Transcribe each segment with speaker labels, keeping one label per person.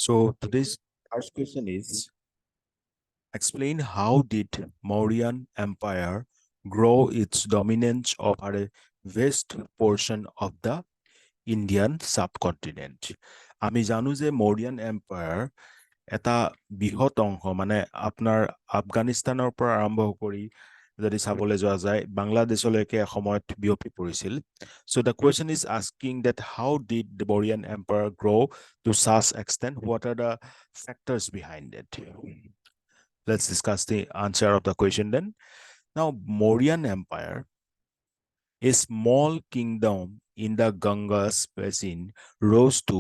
Speaker 1: So today's first question is, explain how did Mauryan Empire grow its dominance over a vast portion of the Indian subcontinent? আমি জানো যে মৌৰ্যন empire এটা বৃহৎ অংশ মানে আপোনাৰ আফগানিস্তানৰ পৰা আৰম্ভ কৰি যদি চাবলৈ যোৱা যায় বাংলাদেশলৈকে এসময়ত বিয়পি পৰিছিল. So the question is asking that how did the Mauryan Empire grow to such extent? What are the factors behind it? Let's discuss the answer of the question then. Now, Mauryan Empire, a small kingdom in the Ganges basin, rose to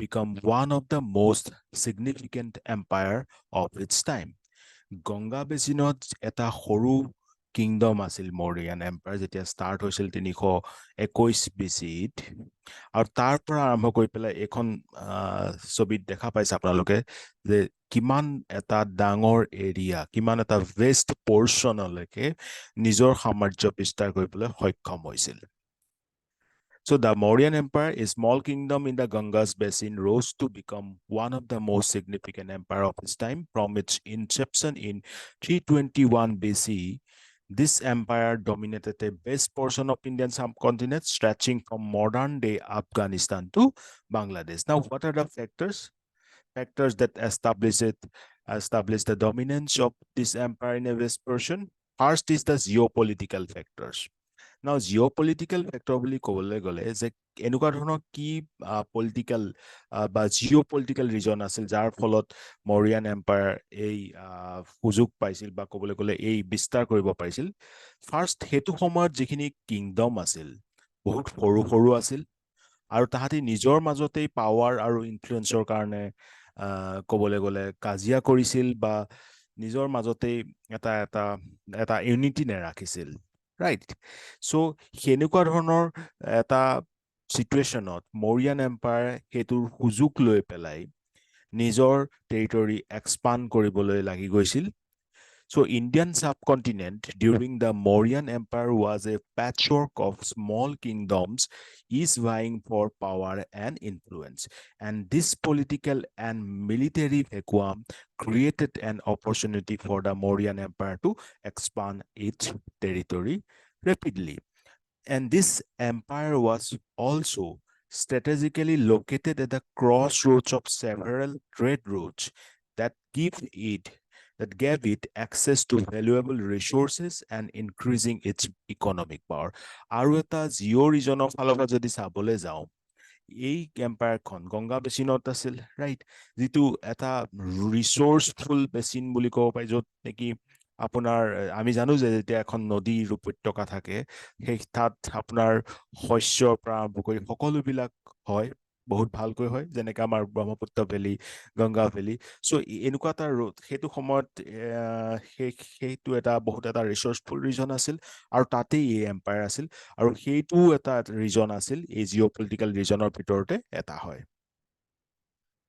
Speaker 1: become one of the most significant empire of its time. Ganga বেচিনত এটা সৰু kingdom আছিল মৌৰিয়ান empire যেতিয়া start হৈছিল 321 বিচিত আৰু তাৰ পৰা আৰম্ভ কৰি পেলাই এখন ছবিত দেখা পাইছে আপোনালোকে যে কিমান এটা ডাঙৰ এৰিয়া কিমান এটা ভেষ্ট পৰ্চনলৈকে নিজৰ সাম্ৰাজ্য বিস্তাৰ কৰিবলৈ সক্ষম হৈছিল. So the Mauryan Empire, a small kingdom in the Ganges basin, rose to become one of the most significant empire of its time. From its inception in 321 BC, this empire dominated a vast portion of Indian subcontinent, stretching from modern-day Afghanistan to Bangladesh. Now, what are the factors that establish the dominance of this empire in a vast portion? First is the geopolitical factors. Now, geopolitical factor বুলি ক'বলৈ গ'লে যে এনেকুৱা ধৰণৰ কি political বা জিঅ'পলিটিকেল region আছিল যাৰ ফলত মৌৰিয়ান এম্পায়াৰ এই সুযোগ পাইছিল বা ক'বলৈ গ'লে এই বিস্তাৰ কৰিব পাৰিছিল. ফাৰ্ষ্ট সেইটো সময়ত যিখিনি কিংডম আছিল বহুত সৰু সৰু আছিল আৰু তাহাঁতি নিজৰ মাজতেই পাৱাৰ আৰু ইনফ্লুৱেঞ্চৰ কাৰণে ক'বলৈ গ'লে কাজিয়া কৰিছিল বা নিজৰ মাজতেই এটা ইউনিটি নেৰাখিছিল. Right. So, সেনেকুৱা ধৰণৰ এটা চিটুৱেশ্যনত মৌৰিয়ান এম্পায়াৰ সেইটোৰ সুযোগ লৈ পেলাই নিজৰ টেৰিটৰি এক্সপাণ্ড কৰিবলৈ লাগি গৈছিল. So, Indian subcontinent during the Mauryan Empire was a patchwork of small kingdoms, each vying for power and influence. And this political and military vacuum created an opportunity for the Mauryan Empire to expand its territory rapidly. And this empire was also strategically located at the crossroads of several trade routes that gave it access to valuable resources and increasing its economic power. আৰু এটা জিঅ' ৰিজনৰ ফালৰ পৰা যদি চাবলৈ যাওঁ এই এম্পায়াৰখন গংগা বেচিনত আছিল right যিটো এটা ৰিচোৰ্চফুল বেচিন বুলি ক'ব পাৰি য'ত নেকি আপোনাৰ আমি জানো যে যেতিয়া এখন নদীৰ উপত্যকা থাকে সেই তাত আপোনাৰ শস্যৰ পৰা আৰম্ভ কৰি সকলোবিলাক হয় বহুত ভালকৈ হয় যেনেকৈ আমাৰ ব্ৰহ্মপুত্ৰ ভেলী গংগা ভেলী চ' এনেকুৱা এটা সেইটো সময়ত সেইটো এটা বহুত এটা ৰিচোৰ্চফুল ৰিজন আছিল আৰু তাতেই এই এম্পায়াৰ আছিল আৰু সেইটোও এটা ৰিজন আছিল এই জিঅ' পলিটিকেল ৰিজনৰ ভিতৰতে এটা হয়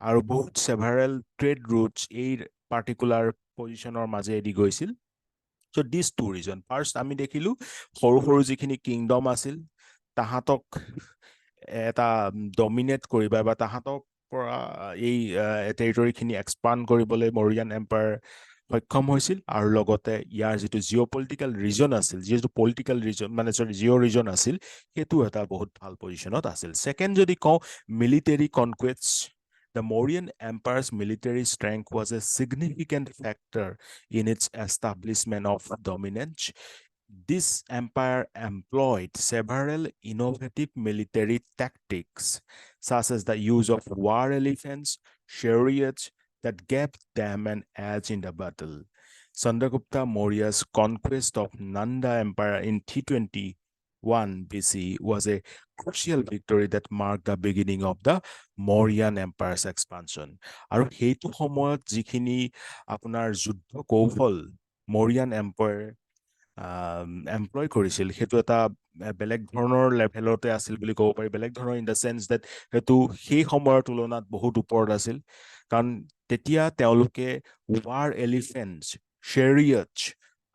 Speaker 1: আৰু বহুত সেভাৰেল ট্ৰেড ৰুটছ এই পাৰ্টিকুলাৰ পজিশ্যনৰ মাজেদি গৈছিল. So these two reasons. First, আমি দেখিলো সৰু সৰু যিখিনি কিংডম আছিল তাহাঁতক এটা ডমিনেট কৰিবা বা তাহাঁতক পৰা এই টেৰিটৰিখিনি এক্সপাণ্ড কৰিবলৈ মৌৰিয়ান এম্পায়াৰ সক্ষম হৈছিল আৰু লগতে ইয়াৰ যিটো জিঅ'পলিটিকেল ৰিজন আছিল যিটো পলিটিকেল ৰিজন মানে জিঅ' ৰিজন আছিল সেইটো এটা বহুত ভাল পজিশ্যনত আছিল. ছেকেণ্ড যদি কওঁ military কনকুৱেষ্ট, the Mauryan Empire's military strength was a significant factor in its establishment of dominance. This empire employed several innovative military tactics, such as the use of war elephants, chariots, that gave them an edge in the battle. Chandragupta Maurya's conquest of Nanda Empire in 321 BC was a crucial victory that marked the beginning of the Mauryan Empire's expansion. আৰু সেইটো সময়ত যিখিনি আপোনাৰ যুদ্ধ কৌশল মৌৰিয়ান empire employ কৰিছিল সেইটো এটা বেলেগ ধৰণৰ লেভেলতে আছিল বুলি ক'ব পাৰি বেলেগ ধৰণৰ ইন দ্য চেন্স ডেট সেইটো সেই সময়ৰ তুলনাত বহুত ওপৰত আছিল কাৰণ তেতিয়া তেওঁলোকে ৱাৰ এলিফেণ্টছ চেৰিয়টছ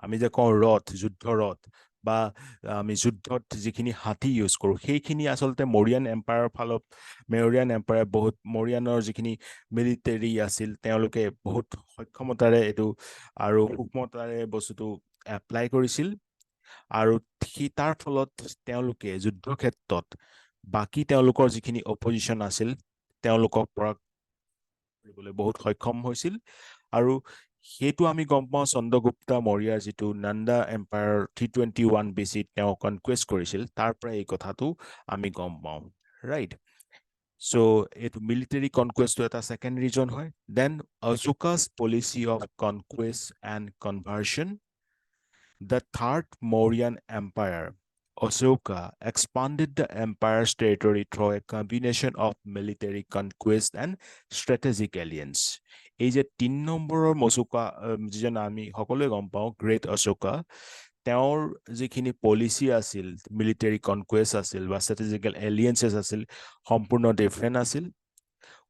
Speaker 1: আমি যে কওঁ ৰথ যুদ্ধ ৰথ বা আমি যুদ্ধত যিখিনি হাতী ইউজ কৰোঁ সেইখিনি আচলতে মৌৰিয়ান এম্পায়াৰৰ ফালত মৌৰিয়ান এম্পায়াৰ বহুত মৌৰিয়ানৰ যিখিনি মিলিটেৰী আছিল তেওঁলোকে বহুত সক্ষমতাৰে এইটো আৰু সূক্ষ্মতাৰে বস্তুটো এপ্লাই কৰিছিল আৰু তাৰ ফলত তেওঁলোকে যুদ্ধ ক্ষেত্ৰত বাকী তেওঁলোকৰ যিখিনি অপজিশ্যন আছিল তেওঁলোকক পৰা কৰিবলৈ বহুত সক্ষম হৈছিল আৰু সেইটো আমি গম পাওঁ চন্দ্ৰগুপ্তা মৌৰ্যাৰ যিটো নন্দা এম্পায়াৰ 321 BC তেওঁ কনকুৱেষ্ট কৰিছিল তাৰ পৰা এই কথাটো আমি গম পাওঁ ৰাইট চ' এইটো মিলিটাৰী কনকুৱেষ্টটো এটা ছেকেণ্ড ৰিজন হয় then Ashoka's policy of conquest and conversion The Third Mauryan Empire, Ashoka expanded the empire's territory through a combination of military conquest and strategic alliance. এই যে 3 নম্বৰৰ অশোকা যিজন আমি সকলোৱে গম পাওঁ গ্ৰেট অশোকা তেওঁৰ যিখিনি পলিচি আছিল মিলিটাৰী কনকুৱেষ্ট আছিল বা ষ্ট্ৰেটেজিকেল এলিয়েন্সেছ আছিল সম্পূৰ্ণ ডিফাৰেণ্ট আছিল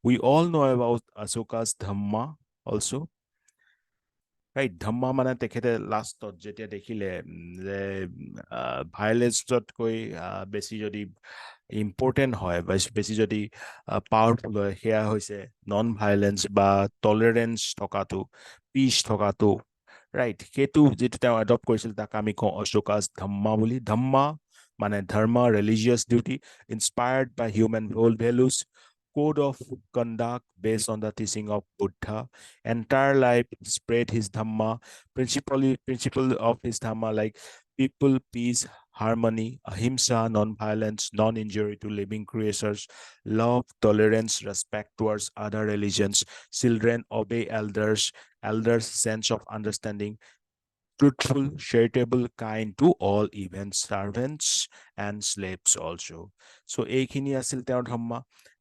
Speaker 1: we all know' about Ashoka's Dhamma also right Dhamma মানে তেখেতে লাষ্টত যেতিয়া দেখিলে যে ভাইলেন্সতকৈ বেছি যদি ইম্পৰ্টেণ্ট হয় বা বেছি যদি পাৱাৰফুল হয় সেয়া হৈছে নন ভাইলেন্স বা টলাৰেঞ্চ থকাটো পিচ থকাটো ৰাইট সেইটো যিটো তেওঁ এডপ্ট কৰিছিল তাক আমি কওঁ অশোকাছ ধম্মা বুলি ধম্মা মানে ধৰ্ম religious duty inspired by human values code of conduct based on the teaching of Buddha. Entire life spread his Dhamma, principle of his Dhamma like people, peace, harmony, ahimsa, non-violence, non-injury to living creatures, love, tolerance, respect towards other religions, children obey elders sense of understanding, truthful, charitable, kind to all, even servants and slaves also. So এইখিনি আছিল তেওঁৰ ধৰ্ম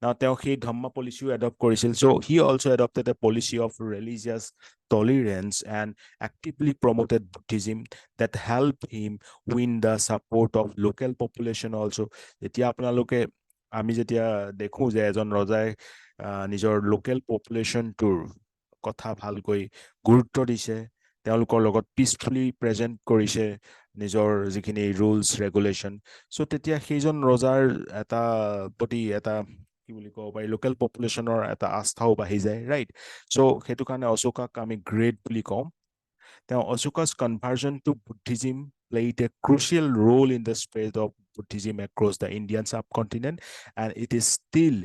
Speaker 1: now তেওঁ সেই ধৰ্ম পলিচিও adopt কৰিছিল so he also adopted a policy of religious tolerance and actively promoted Buddhism that helped him win the support of local population also যেতিয়া আপোনালোকে আমি যেতিয়া দেখো যে এজন ৰজাই নিজৰ লোকেল পপুলেশ্যনটোৰ কথা ভালকৈ গুৰুত্ব দিছে তেওঁলোকৰ লগত পিচফুলি প্ৰেজেণ্ট কৰিছে নিজৰ যিখিনি ৰুলছ ৰেগুলেশ্যন চ' তেতিয়া সেইজন ৰজাৰ এটা প্ৰতি এটা কি বুলি ক'ব পাৰি লোকেল পপুলেশ্যনৰ এটা আস্থাও বাঢ়ি যায় ৰাইট চ' সেইটো কাৰণে অশোকাক আমি গ্ৰেট বুলি কওঁ তেওঁ Ashoka's conversion to Buddhism played a crucial role in the spread of Buddhism across the Indian subcontinent and it is still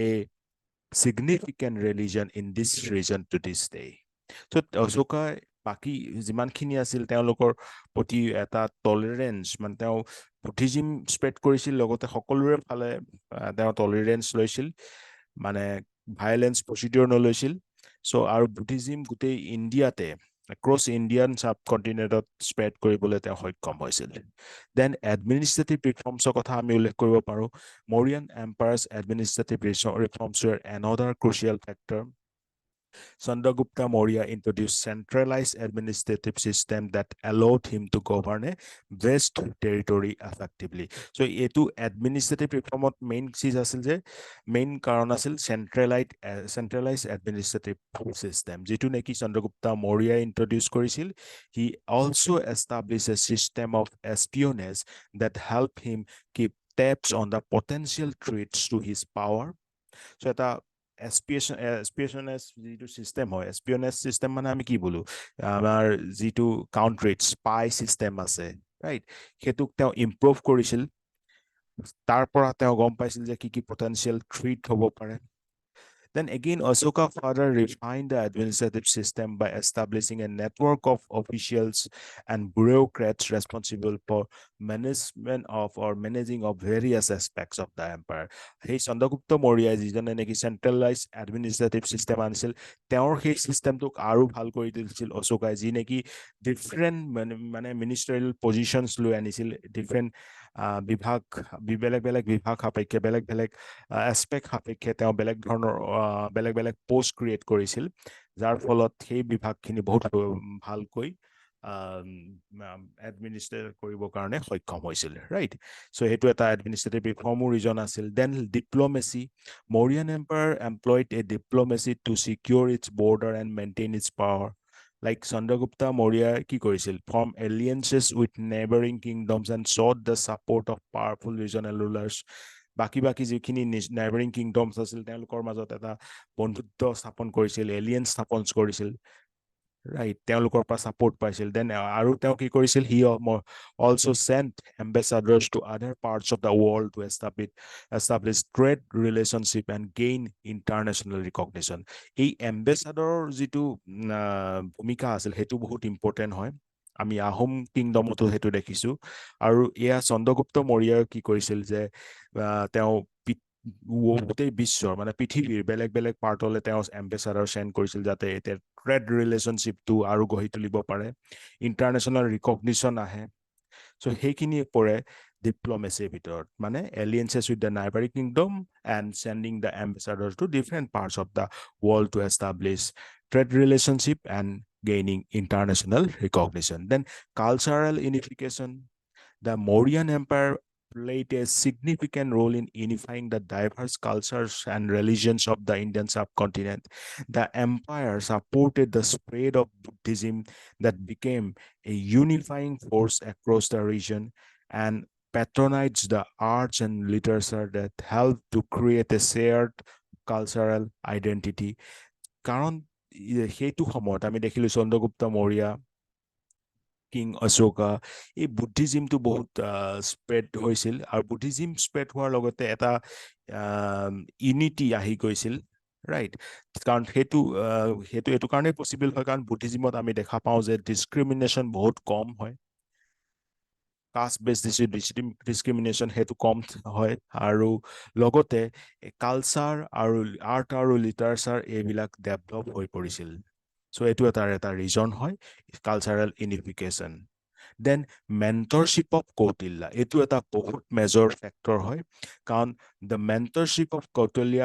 Speaker 1: a significant religion in this region to this day so Ashoka বাকী যিমানখিনি আছিল তেওঁলোকৰ প্ৰতি এটা tolerance মানে তেওঁ Buddhism spread কৰিছিল লগতে সকলোৰে ফালে তেওঁ টলাৰেঞ্চ লৈছিল মানে ভাইলেন্স প্ৰচিডিউৰ নলৈছিল চ' আৰু বুদ্ধিজিম গোটেই ইণ্ডিয়াতে এক্ৰছ ইণ্ডিয়ান চাব কণ্টিনেণ্টত স্প্ৰেড কৰিবলৈ তেওঁ সক্ষম হৈছিল দেন এডমিনিষ্ট্ৰেটিভ ৰিফৰ্মছৰ কথা আমি উল্লেখ কৰিব পাৰোঁ Mauryan empire's administrative reforms were another crucial factor Chandragupta Maurya introduced centralized administrative system that allowed him to govern a vast territory effectively. So এইটো administrative reformত main চিজ আছিল যে main কাৰণ আছিল centralized administrative system যিটো নেকি Chandragupta Maurya introduce কৰিছিল he also established a system of espionage that helped him keep tabs on the potential threats to his power so এটা এছপিয়েশ্যনেছ যিটো চিষ্টেম হয় এছপিয়নেছ চিষ্টেম মানে আমি কি বোলো আমাৰ যিটো কাউণ্ট্ৰিত স্পাই চিষ্টেম আছে ৰাইট সেইটোক তেওঁ ইম্প্ৰুভ কৰিছিল তাৰ পৰা তেওঁ গম পাইছিল যে কি কি পটেনচিয়েল থ্ৰীট হ'ব পাৰে Then again, Ashoka further refined the administrative system by establishing a network of officials and bureaucrats responsible for management of or managing of various aspects of the empire. Hey, Chandragupta Maurya যিজনে নেকি centralized administrative system আনিছিল তেওঁৰ সেই চিষ্টেমটোক আৰু ভাল কৰি তুলিছিল অশোকাই যি নেকি ডিফাৰেণ্ট মানে মিনিষ্টাৰিয়েল পজিশ্যনছ লৈ আনিছিল ডিফাৰেণ্ট বিভাগ বেলেগ বেলেগ বিভাগ সাপেক্ষে বেলেগ বেলেগ এছপেক্ট সাপেক্ষে তেওঁ বেলেগ ধৰণৰ বেলেগ বেলেগ পোষ্ট ক্ৰিয়েট কৰিছিল যাৰ ফলত সেই বিভাগখিনি বহুত ভালকৈ এডমিনিষ্ট্ৰেট কৰিবৰ কাৰণে সক্ষম হৈছিল ৰাইট চ' সেইটো এটা এডমিনিষ্ট্ৰেটিভ ৰিফৰ্মো ৰিজন আছিল then diplomacy Mauryan empire employed a diplomacy to secure its border and maintain its power Like Chandragupta Maurya কি কৰিছিল form alliances with neighboring kingdoms and sought the support of powerful regional rulers. বাকি যিখিনি neighboring kingdoms আছিল তেওঁলোকৰ মাজত এটা বন্ধুত্ব স্থাপন কৰিছিল, এলিয়েন্স স্থাপন কৰিছিল, right? তেওঁলোকৰ পৰা support পাইছিল। Then আৰু তেওঁ কি কৰিছিল, he also sent ambassadors to other parts of the world to establish trade relationship and gain international recognition. এই ambassador যিটো ভূমিকা আছিল সেইটো বহুত ইম্পৰ্টেণ্ট হয়। আমি আহোম কিংডমতো সেইটো দেখিছো। আৰু এয়া চন্দ্ৰগুপ্ত মৌৰ্যই কি কৰিছিল যে তেওঁ গোটেই বিশ্বৰ মানে পৃথিৱীৰ বেলেগ বেলেগ পাৰ্টলৈ তেওঁ এম্বেচাডাৰ চেণ্ড কৰিছিল যাতে এতিয়া ট্ৰেড ৰিলেশ্যনশ্বিপটো আৰু গঢ়ি তুলিব পাৰে, ইণ্টাৰনেশ্যনেল ৰিকগনিশ্যন আহে। চ' সেইখিনি পৰে ডিপ্ল'মেচিৰ ভিতৰত, মানে alliances with the neighbouring kingdom and sending the ambassador to different parts of the world to establish trade relationship and gaining international recognition. Then cultural unification, the Mauryan Empire played a significant role in unifying the diverse cultures and religions of the Indian subcontinent. The empire supported the spread of Buddhism that became a unifying force across the region and patronized the arts and literature that helped to create a shared cultural identity. কাৰণ সেইটো সময়ত আমি দেখিলো Chandragupta Maurya, king Ashoka, এই বুদ্ধিজিমটো বহুত spread হৈছিল আৰু Buddhism spread হোৱাৰ লগতে এটা ইউনিটি আহি গৈছিল, ৰাইট? কাৰণ সেইটো এইটো কাৰণেই পচিবল হয় কাৰণ বুদ্ধিজিমত আমি দেখা পাওঁ যে ডিছক্ৰিমিনেশ্যন বহুত কম হয়, কাষ্ট বেছ ডিছক্ৰিমিনেশ্যন সেইটো কম হয়, আৰু লগতে কালচাৰ আৰু আৰ্ট আৰু লিটাৰেচাৰ এইবিলাক ডেভেলপ হৈ পৰিছিল। চ' এইটো এটা ৰিজন হয় cultural unification. Then mentorship of Kautilya, এইটো এটা বহুত মেজৰ ফেক্টৰ হয় কাৰণ the mentorship of Kautilya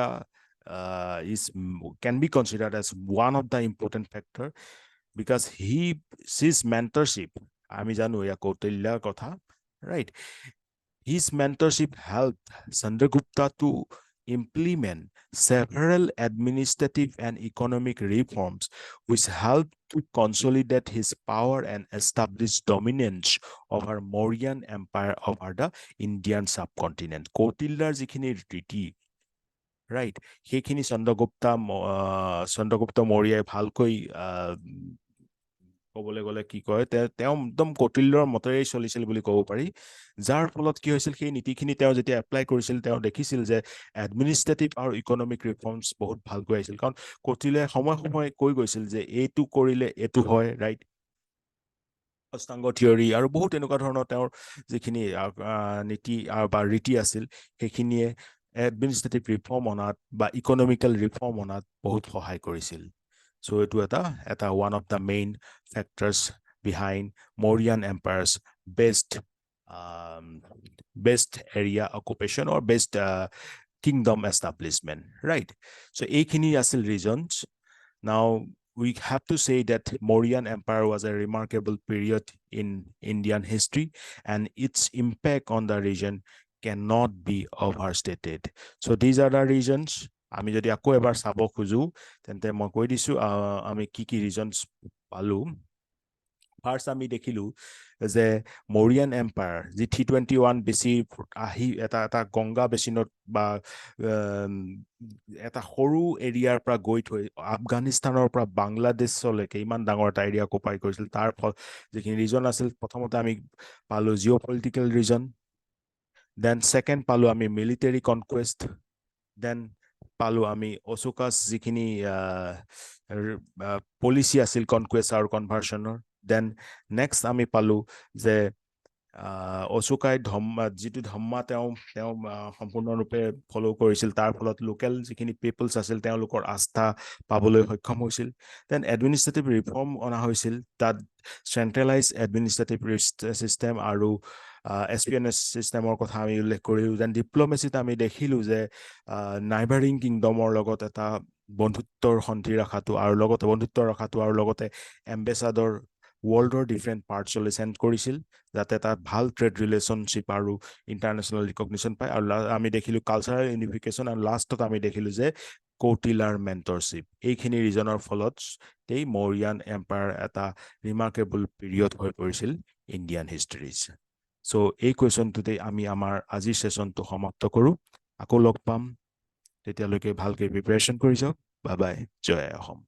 Speaker 1: can be considered as one of the important factor because his mentorship, আমি জানো এয়া কৌটিল্যৰ কথা, right? His mentorship helped Chandragupta to implement several administrative and economic reforms which helped to consolidate his power and establish dominance over Mauryan Empire over the Indian subcontinent. কৌটিল্যৰ যিখিনি ৰীতি, right, সেইখিনি চন্দ্ৰগুপ্ত মৌৰ্যই ভালকৈ ক'বলৈ গ'লে কি কয়, তেওঁ একদম কৌটিল্যৰ মতেৰেই চলিছিল বুলি ক'ব পাৰি, যাৰ ফলত কি হৈছিল সেই নীতিখিনি তেওঁ যেতিয়া এপ্লাই কৰিছিল তেওঁ দেখিছিল যে এডমিনিষ্ট্ৰেটিভ আৰু ইকনমিক ৰিফৰ্মছ বহুত ভালকৈ আহিছিল। কাৰণ কৌটিল্যই সময়ে সময়ে কৈ গৈছিল যে এইটো কৰিলে এইটো হয়, ৰাইট? অষ্টাংগ থিয়ৰী আৰু বহুত এনেকুৱা ধৰণৰ তেওঁৰ যিখিনি নীতি বা ৰীতি আছিল সেইখিনিয়ে এডমিনিষ্ট্ৰেটিভ ৰিফৰ্ম অনাত বা ইকনমিকেল ৰিফৰ্ম অনাত বহুত সহায় কৰিছিল। চ' এইটো এটা one of the main factors behind Mauryan Empire's best area occupation or best kingdom establishment, right? So এইখিনি আছিল reasons. Now we have to say that Mauryan Empire was a remarkable period in Indian history and its impact on the region cannot be overstated. So these are the reasons. আমি যদি আকৌ এবাৰ চাব খোজো তেন্তে মই কৈ দিছো আমি কি ৰিজনছ পালো। ফাৰ্ষ্ট আমি দেখিলো যে মৌৰিয়ান এম্পায়াৰ যি 321 বেছি আহি এটা গংগা বেচিনত বা এটা সৰু এৰিয়াৰ পৰা গৈ থৈ আফগানিস্তানৰ পৰা বাংলাদেশলৈকে ইমান ডাঙৰ এটা এৰিয়া অকুপাই কৰিছিল। তাৰ ফল যিখিনি ৰিজন আছিল, প্ৰথমতে আমি পালো geopolitical reason, then second পালো আমি মিলিটাৰী কনকুৱেষ্ট, দেন পালো আমি অশোকাছ যিখিনি পলিচি আছিল কনকুৱেষ্ট আৰু কনভাৰ্চনৰ, দেন নেক্সট আমি পালো যে অশোকাই যিটো ধম্মা তেওঁ সম্পূৰ্ণৰূপে ফ'ল' কৰিছিল, তাৰ ফলত লোকেল যিখিনি পিপলছ আছিল তেওঁলোকৰ আস্থা পাবলৈ সক্ষম হৈছিল। দেন এডমিনিষ্ট্ৰেটিভ ৰিফৰ্ম অনা হৈছিল, তাত চেণ্ট্ৰেলাইজ এডমিনিষ্ট্ৰেটিভ চিষ্টেম আৰু এছপিএনএছ চিষ্টেমৰ কথা আমি উল্লেখ কৰিলোঁ। দেন ডিপ্ল'মেচিত আমি দেখিলোঁ যে নাইবাৰিং কিংডমৰ লগত এটা বন্ধুত্বৰ সন্ধি ৰখাটো আৰু লগতে এম্বেচাডৰ ৱৰ্ল্ডৰ ডিফাৰেণ্ট পাৰ্টছলৈ চেণ্ড কৰিছিল যাতে তাত ভাল ট্ৰেড ৰিলেশ্যনশ্বিপ আৰু ইণ্টাৰনেশ্যনেল ৰিকগনিশ্যন পায়। আৰু আমি দেখিলোঁ কালচাৰেল ইউনিফিকেশ্যন, আৰু লাষ্টত আমি দেখিলোঁ যে কৌটিলাৰ মেন্টৰশ্বিপ এইখিনি ৰিজনৰ ফলত এই মৌৰিয়ান এম্পায়াৰ এটা ৰিমাৰ্কেবল পিৰিয়ড হৈ পৰিছিল ইণ্ডিয়ান হিষ্ট্ৰীজ চ' এই কুৱেশ্যনটোতে আমি আমাৰ আজিৰ ছেশ্যনটো সমাপ্ত কৰোঁ আকৌ লগ পাম তেতিয়ালৈকে ভালকৈ প্ৰিপেৰেশ্যন কৰি যাওক বাই বাই জয় অসম